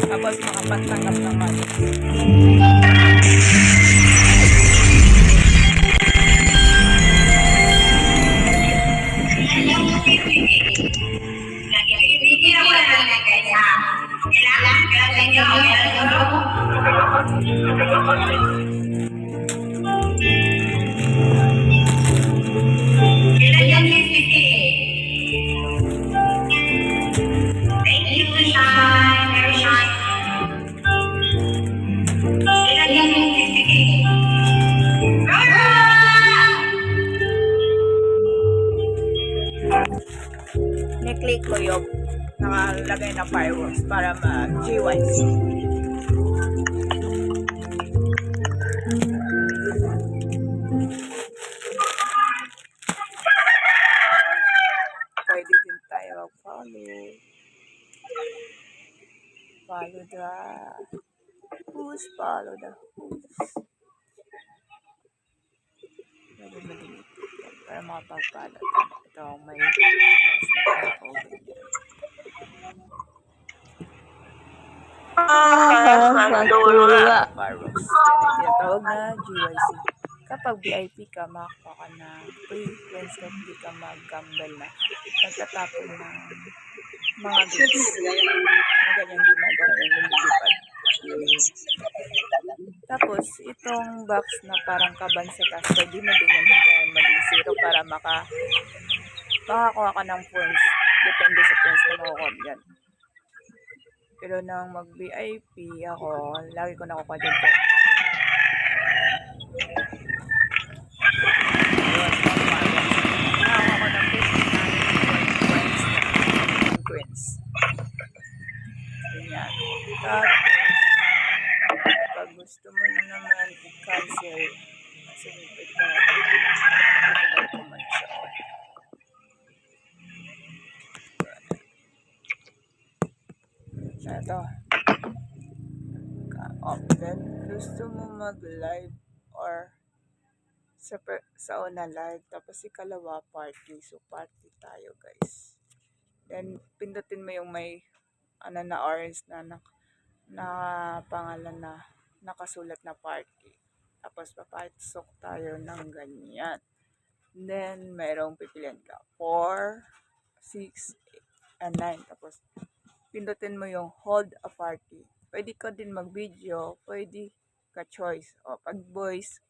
Tapos makapagtanggap ng money. Ni-click ko yung nakalagay na fireworks para mag-GYC. Pwede din tayo mag-follow. Follow the who's, follow the who's. Pwede mo din yan para makapag-follow. Ito ang may plus na over dyan. Sandula. Fireworks. Yan ay tinatawag na GYC. Kapag VIP ka, makakuha ka ng free coins na hindi ka mag-gamble na. Nagtatapon ng mga gifts. Ang ganyang ginagawa yung lumilipad. Tapos, itong box na parang kaban sa taas, pwede mo din yan hintayin maging zero para makakuha ka ng points. Depende sa points na makukuha yan. Pero nang mag-VIP ako, lagi ko nakukuha din po. Nakakuha ko ng 59 coins. Ganyan. Tapos, pag gusto mo na naman i-cancel, kasi pwede ka naman siya. Ito. Then, gusto mo mag-live or sa una live, tapos ikalawa party. So, party tayo, guys. Then, pindutin mo yung may na orange na pangalan na nakasulat na party. Tapos, papasok tayo ng ganyan. Then, mayroong pipilian ka. 4, 6, 8, and 9. Tapos, pindutin mo yung hold a party. Pwede ka din mag-video, pwede ka choice. O, pag voice,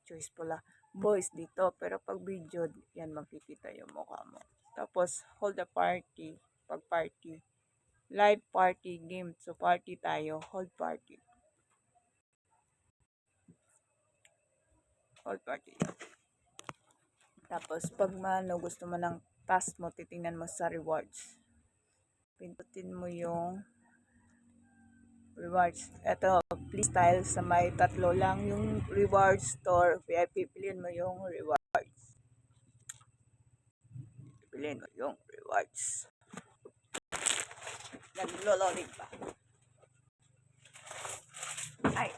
choice pala. Voice dito, pero pag video, yan makikita yung mukha mo. Tapos, hold a party. Pag party, live party game. So, party tayo, hold party. Hold party. Tapos, pag gusto mo ng task mo, titingnan mo sa rewards. Pindutin mo yung rewards. Ito, please style sa may tatlo lang yung rewards store. VIP, piliin mo yung rewards. Piliin mo yung rewards. Nag-loading pa. Ay,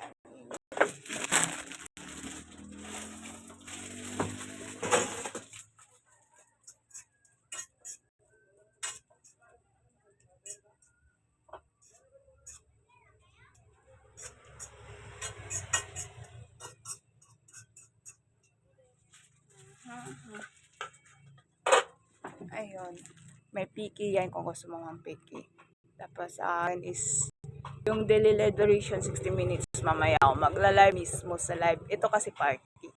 ayun. May piki yan kung gusto mo ng piki. Tapos sa akin is yung daily live duration 60 minutes. Mamaya ako magla-live mismo sa live. Ito kasi party.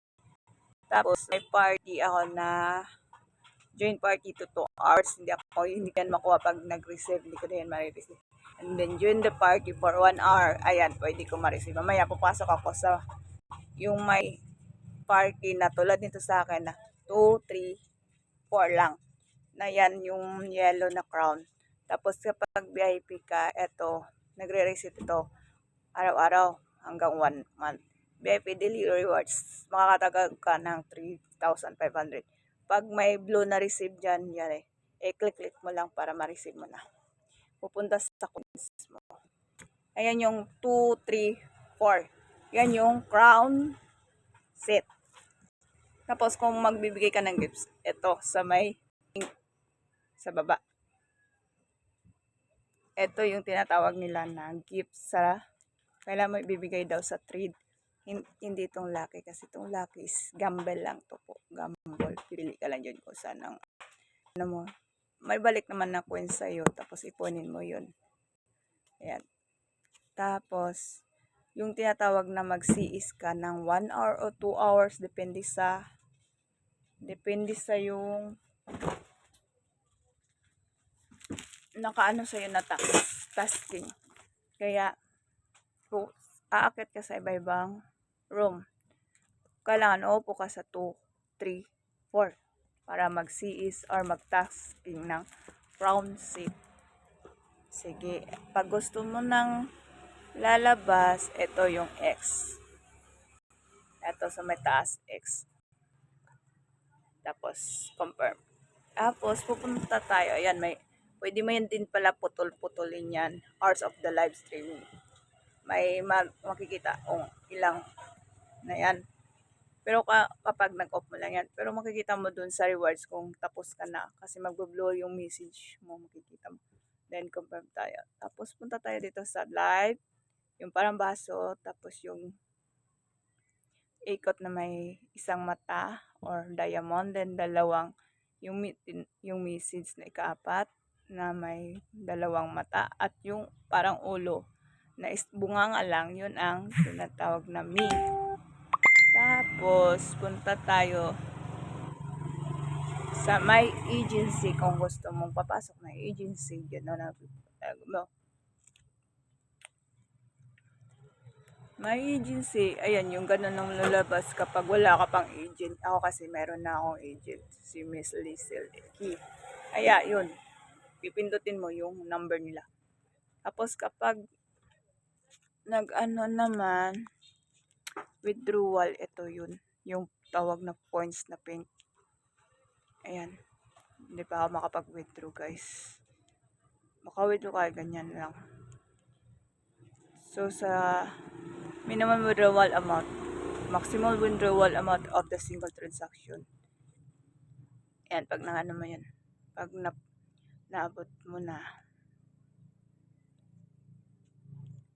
Tapos may party ako na join party to 2 hours. Hindi kan makuha pag nag-receive. Hindi ko na yan ma-receive. And then join the party for 1 hour. Ayan, pwede ko ma-receive. Mamaya papasok ako sa yung may party na tulad nito sa akin na 2, 3, 4 lang. Na yan yung yellow na crown. Tapos kapag VIP ka, eto, nagre-reset ito araw-araw hanggang 1 month. VIP daily rewards, makakatagag ka ng 3,500. Pag may blue na receive dyan, yan click mo lang para ma-receive mo na. Pupunta sa coins mo. Ayan yung 2, 3, 4. Yan yung crown set. Tapos kung magbibigay ka ng gifts, ito sa may sa baba. ito yung tinatawag nila na gift sa, kailangan mo ibibigay daw sa trade. Hindi itong lucky kasi itong lucky is gamble lang to po. Gamble. Pili ka lang dyan kung saan ang, ano mo, may balik naman na coins sa'yo, tapos ipunin mo yun. Ayan. Tapos, yung tinatawag na mag-CIS ka ng 1 hour o 2 hours, depende sa yung nakaano sa'yo na tasking. Kaya, kung aakit ka sa iba-ibang room, kailangan uupo ka sa 2, 3, 4 para mag-CIS or mag-tasking ng round shape. Sige, pag gusto mo ng lalabas, ito yung X. Ito sa may taas, X. Tapos, confirm. Tapos, pupunta tayo. Ayan, pwede mo yan din pala putol-putulin yan. Hours of the live streaming. May makikita kung ilang na yan. Pero kapag nag-off mo lang yan. Pero makikita mo dun sa rewards kung tapos ka na. Kasi mag-blow yung message mo. Makikita mo. Then, confirm tayo. Tapos, punta tayo dito sa live. Yung parang baso. Tapos, yung ikot na may isang mata or diamond. Then, yung message na ikaapat na may dalawang mata. At yung parang ulo na bunganga lang. Yun ang tinatawag na me. Tapos, punta tayo sa my agency kung gusto mong papasok na agency. Gano'n na. My agency, ayan, yung gano'n ang lalabas kapag wala ka pang agent. Ako kasi meron na akong agent, si Miss Liesel. Kaya, yun, pipindutin mo yung number nila. Tapos kapag nag-ano naman, withdrawal, ito yun. Yung tawag na points na pink. Ayan. Hindi pa ako makapag-withdraw, guys. Maka-withdraw ka, ganyan lang. So, sa minimum withdrawal amount, maximum withdrawal amount of the single transaction. Ayan, pag naano mo yan. Pag naabot mo na.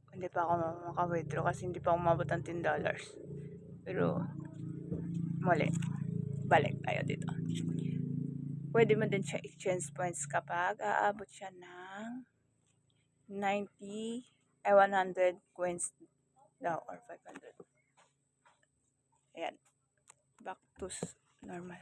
Hindi pa ako maka-withdraw kasi hindi pa ako umabot ng $10. Pero, muli. Balik tayo dito. Pwede mo din siya exchange points kapag aabot siya ng 100 coins daw or 500. Ayan. Back to normal.